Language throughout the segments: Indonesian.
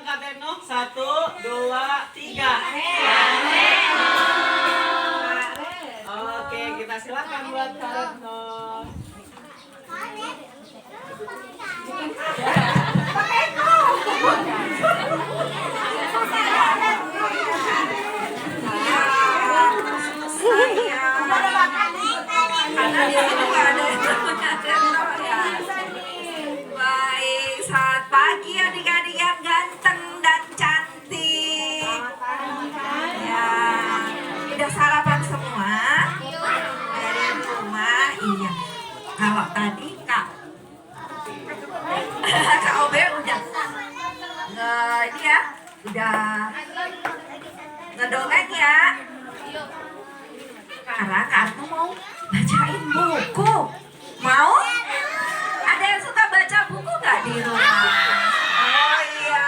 Kak Teno. 1, 2, 3. Oke, kita silakan buat Kak Retno. Baik, selamat pagi adik-adik yang ganteng dan cantik. Ya, udah sarapan semua? Dari rumah, iya. Kalau tadi Kak Obe udah ini ya, udah ngedongeng ya. Sekarang Kartu mau bacain buku. Mau? Ada yang suka baca buku nggak di rumah? Oh iya.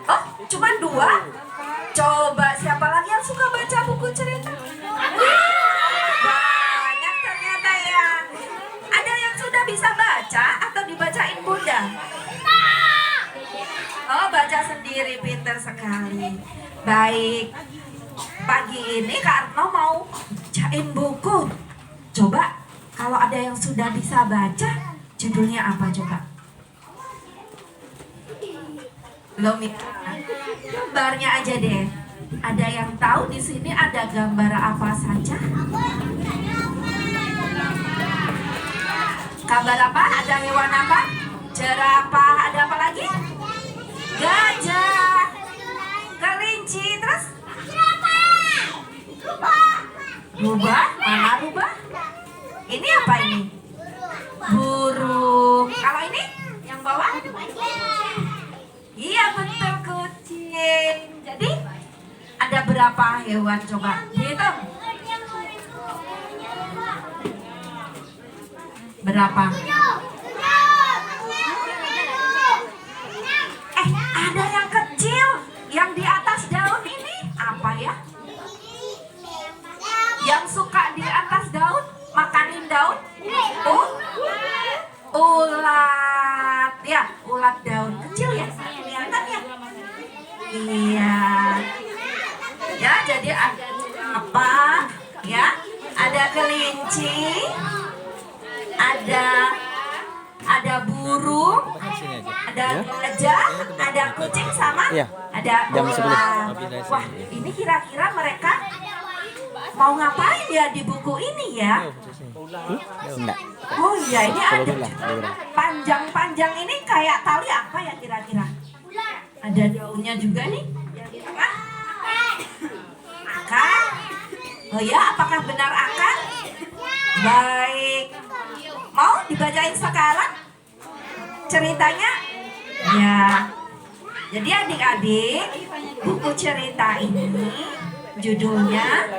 Oh, cuma 2? Coba siapa lagi yang suka baca buku cerita? Banyak ternyata ya. Ada yang sudah bisa baca atau dibacain Bunda? Oh, baca sendiri, pinter sekali. Baik. Pagi ini Kak Arno mau bacain buku. Coba kalau ada yang sudah bisa baca, judulnya apa coba? Belum ya? Gambarnya aja deh. Ada yang tahu di sini ada gambar apa saja? Gambar apa? Ada hewan apa? Jerapah. Ada apa lagi? Gajah. Kelinci. Terus? Rubah? Mana rubah? Ini apa ini? Burung. Kalau ini? Yang bawah? Iya betul, kucing. Jadi ada berapa hewan coba? Hitung. Berapa? Ada yang kecil yang di atas daun ini. Apa ya? Yang suka di atas daun, makanin daun? Ulat. Ya, ulat daun kecil ya. Kelihatan ya? Iya. Ya, jadi ada apa? Ya, ada kelinci. Ada burung, ada gajah, ada kucing sama ada ulat. Wah, ini kira-kira mereka mau ngapain ya di buku ini ya? Oh iya, ini ada panjang-panjang ini kayak tali apa ya kira-kira? Ada daunnya juga nih. Akar? Oh ya, apakah benar akar? Baik. Mau dibacain sekarang ceritanya? Ya. Jadi adik-adik, buku cerita ini judulnya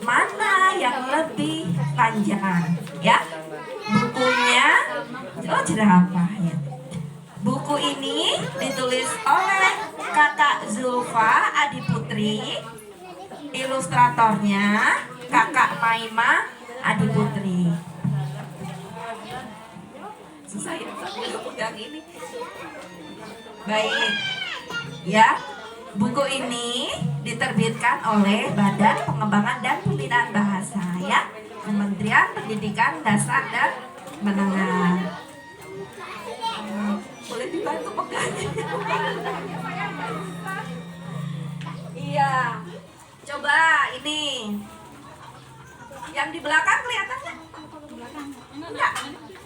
Mana yang Lebih Panjang, ya. Bukunya jerapah ya. Buku ini ditulis oleh Kakak Zulfa Adiputri, ilustratornya Kakak Maima Adiputri. Susah ya pegang ini. Baik, ya. Buku ini diterbitkan oleh Badan Pengembangan dan Pembinaan Bahasa, ya, Kementerian Pendidikan Dasar dan Menengah. Boleh dibantu pegang? Iya. Coba ini. Yang di belakang kelihatan nggak? Enggak.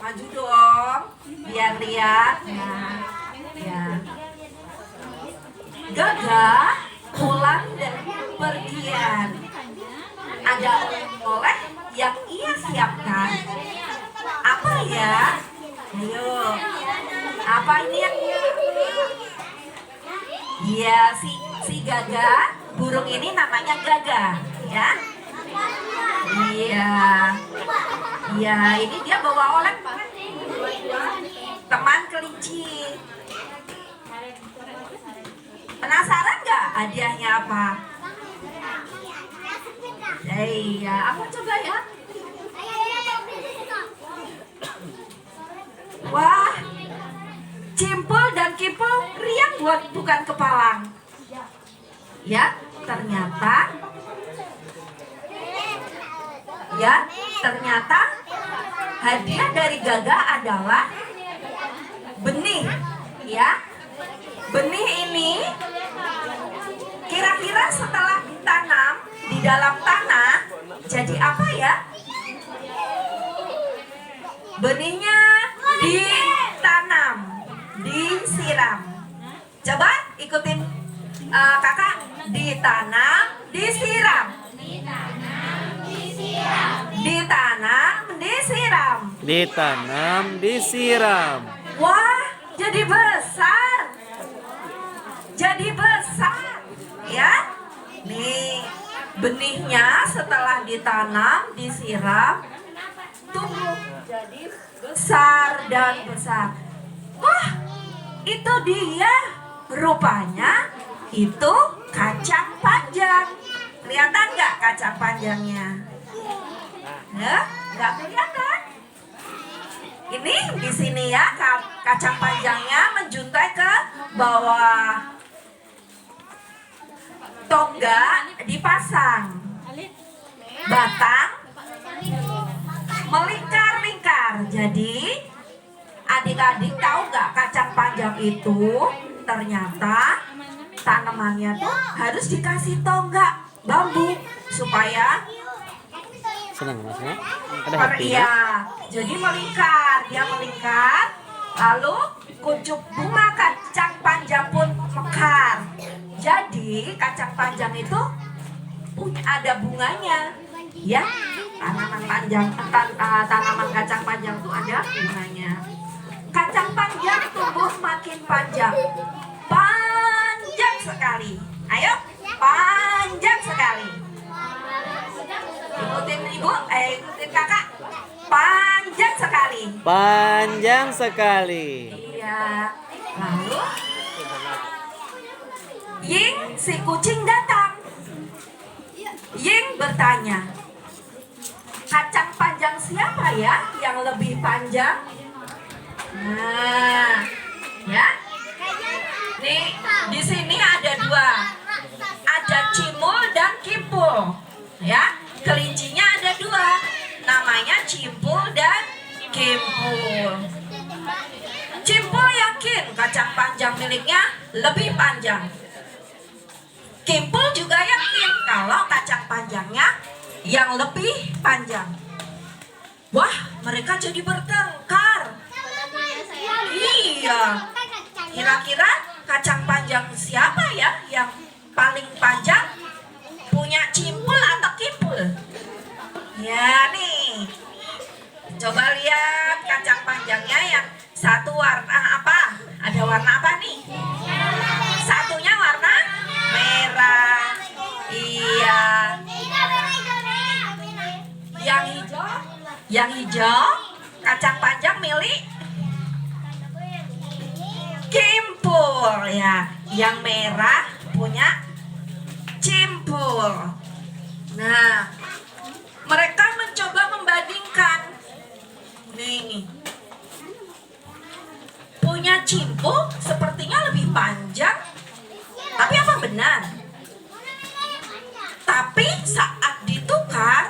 Maju dong, biar lihat. Nah, ya. Gagah pulang dari pergian. Ada oleh yang ia siapkan. Apa ya? Ayo. Apa ini yang? Iya, si gagah, burung ini namanya gagah, ya. Iya. Iya, ini dia bawa oleh teman kelinci. Penasaran nggak hadiahnya apa? Iya, apa coba ya? Wah, Cimpul dan Kipul riang bukan kepalang. Ya, ternyata hadiah dari Gagak adalah benih. Ya, benih ini kira-kira setelah ditanam di dalam tanah jadi apa ya? Benihnya ditanam, disiram. Coba ikutin kakak. Ditanam, disiram. Ditanam, disiram. Ditanam, disiram. Wah, jadi besar. Jadi besar. Ya. Nih, benihnya setelah ditanam, disiram, tumbuh jadi besar dan besar. Wah, itu dia. Rupanya itu kacang panjang. Kelihatan nggak kacang panjangnya? Ya, nggak kelihatan. Ini di sini ya, kacang panjangnya menjuntai ke bawah. Tonggak dipasang. Batang melingkar-lingkar. Jadi adik-adik tahu nggak kacang panjang itu ternyata tanamannya tuh harus dikasih tonggak bambu supaya Senang maksudnya? Ada hatinya? Iya, jadi melingkar, dia melingkar, lalu kuncup bunga kacang panjang pun mekar. Jadi kacang panjang itu punya ada bunganya, ya. Tanaman kacang panjang itu ada bunganya. Kacang panjang tumbuh makin panjang, panjang sekali. Ayo, panjang sekali. Ikutin ibu, ikutin kakak. Panjang sekali. Panjang sekali. Iya. Lalu Ying si kucing datang. Ying bertanya, kacang panjang siapa ya yang lebih panjang? Nah, ya. Nih, di sini ada dua. Ada Cimul dan Kipul. Ya, kelincinya ada dua. Namanya Cimpul dan Kimpul. Cimpul yakin kacang panjang miliknya lebih panjang. Kimpul juga yakin kalau kacang panjangnya yang lebih panjang. Wah, mereka jadi bertengkar. Iya. Kira-kira kacang panjang siapa ya yang paling panjang? Punya Cimpul atau Kimpul? Ya nih. Coba lihat kacang panjangnya yang satu warna apa? Ada warna apa nih? Satunya warna merah. Iya. Yang hijau kacang panjang milik Kimpul ya. Yang merah punya Cimpul. Nah, mereka mencoba membandingkan. Nih. Punya Cimpul sepertinya lebih panjang. Tapi apa benar? Tapi saat ditukar,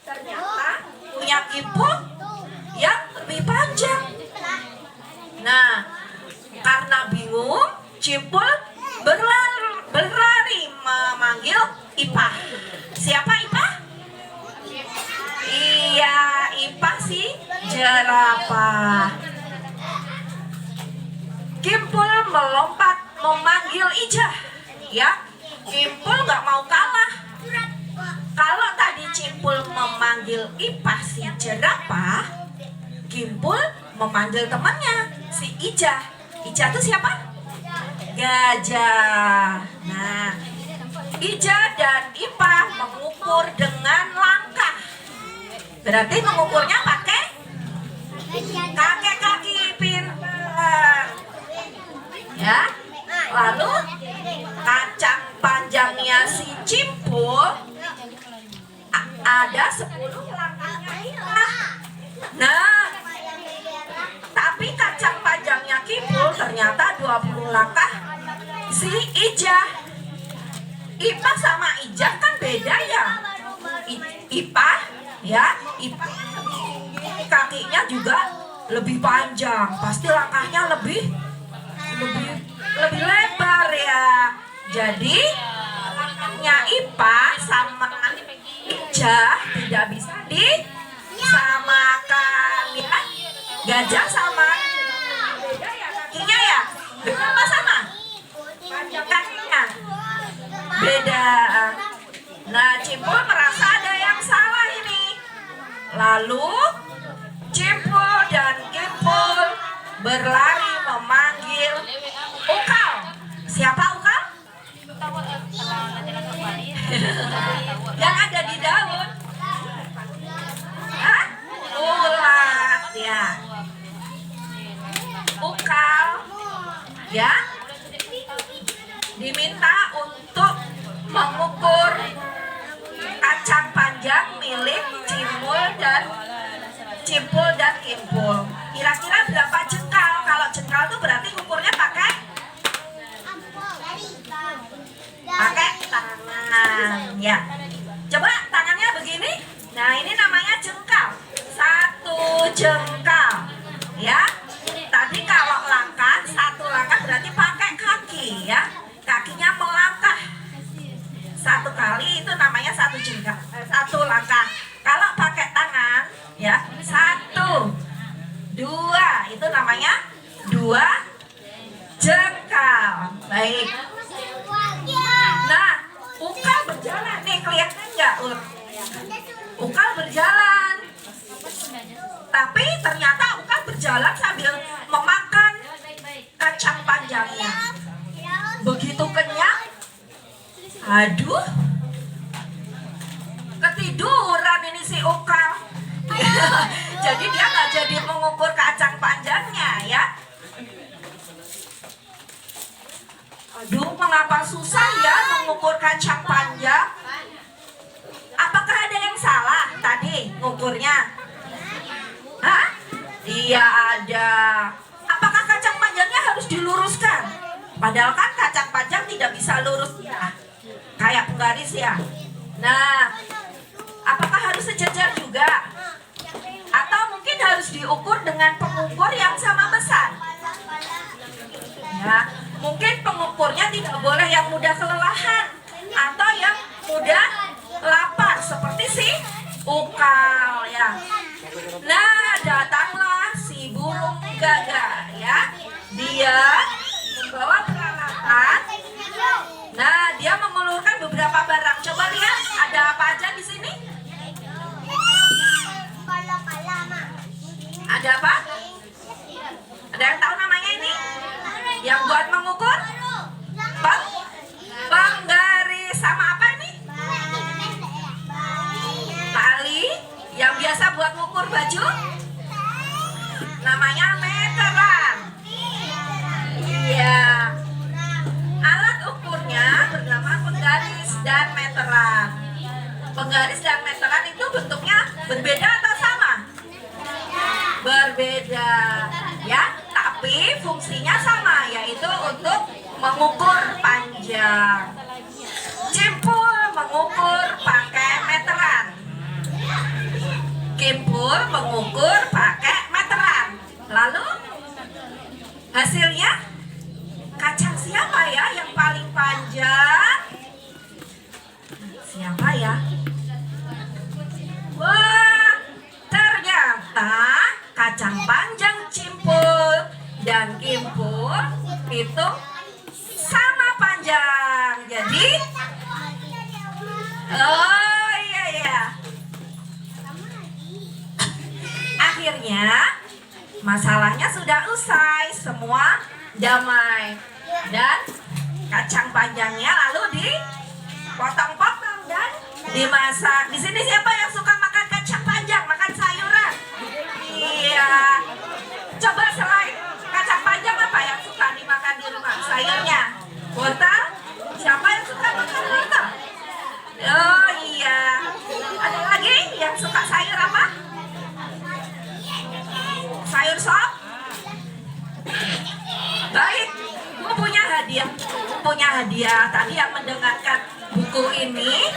ternyata punya Kimpul yang lebih panjang. Nah, karena bingung, Cimpul berlari memanggil Ipah. Siapa Ipah? Iya, Ipah si jerapah. Kimpul melompat memanggil Ijah. Ya, Kimpul gak mau kalah. Kalau tadi Cimpul memanggil Ipah si jerapah, Kimpul memanggil temannya si Ijah. Ijah itu siapa? Gajah. Nah, Ijah dan Ipah mengukur dengan langkah. Berarti mengukurnya pakai kaki pintar. Ya. Lalu kacang panjangnya si Cimpul ada 10 langkahnya Ipah. Nah, tapi kacang panjangnya ternyata 20 langkah si Ijah. Ipah sama Ijah kan beda ya. Ipah ya, Ipah kakinya juga lebih panjang, pasti langkahnya lebih lebar ya. Jadi langkahnya Ipah sama Ijah tidak bisa disamakan ya. Gajah sama beda ya kakinya ya. Beda apa sama? Panjang kakinya beda. Nah, Cimpul merasa ada yang salah ini. Lalu Cimpul dan Kimpul berlari memanggil Ukal. Siapa Ukal? Yang ada di daun. Hah? Ulat ya. Ukal ya diminta untuk mengukur kacang panjang milik Cimpul dan Kimpul. Kira-kira berapa jengkal? Kalau jengkal itu berarti ukurnya pakai tangan ya. Coba tangannya begini. Nah, ini namanya jengkal. 1 jengkal ya. Tadi kalau langkah, 1 langkah berarti pakai kaki ya. Kakinya melangkah 1 kali, itu namanya 1 jengkal, 1 langkah. Kalau pakai tangan ya, 1, 2, itu namanya 2 jengkal. Baik. Nah, Ukal berjalan nih, kelihatan nggak? Ukal berjalan. Tapi ternyata Ukal berjalan sambil memakan kacang panjangnya. Begitu kenyang, aduh, ketiduran ini si Ukal. Jadi dia nggak jadi mengukur kacang panjangnya ya. Aduh, mengapa susah ya mengukur kacang panjang? Apakah ada yang salah tadi ngukurnya? Hah? Iya ada. Apakah kacang panjangnya harus diluruskan? Padahal kan kacang panjang tidak bisa lurus ya, kayak penggaris ya. Nah, apakah harus sejajar juga? Atau mungkin harus diukur dengan pengukur yang sama besar? Ya, mungkin pengukurnya tidak boleh yang mudah kelelahan atau yang mudah lapar seperti si Ukal ya. Nah, datanglah si burung gagak ya. Dia membawa peralatan. Nah, dia mengulurkan beberapa barang. Coba lihat, ada apa aja di sini? Ada apa? Ada yang tahu namanya ini? Yang buat mengukur? Penggaris. Sama apa ini? Tali. Yang biasa buat mengukur baju? Namanya meteran. Iya. Alat ukurnya bernama penggaris dan meteran. Penggaris dan meteran itu bentuknya berbeda atau sama? Berbeda ya, tapi fungsinya sama, yaitu untuk mengukur panjang. Cimpul mengukur pakai meteran, Kimpul mengukur pakai meteran. Lalu hasilnya kacang siapa ya yang paling panjang? Siapa ya? Wah, ternyata kacang panjang Cimpul dan Kimpul itu sama panjang. Jadi, oh iya. Akhirnya masalahnya sudah usai, semua damai. Dan kacang panjangnya lalu dipotong-potong dan dimasak. Di sini siapa yang suka makan kacang panjang, makan sayuran? Iya. Coba selain kacang panjang apa yang suka dimakan di rumah? Sayurnya. Wortel? Siapa yang suka makan wortel? Oh iya. Ada lagi yang suka sayur apa? Sayur sop? yang punya hadiah tadi yang mendengarkan buku ini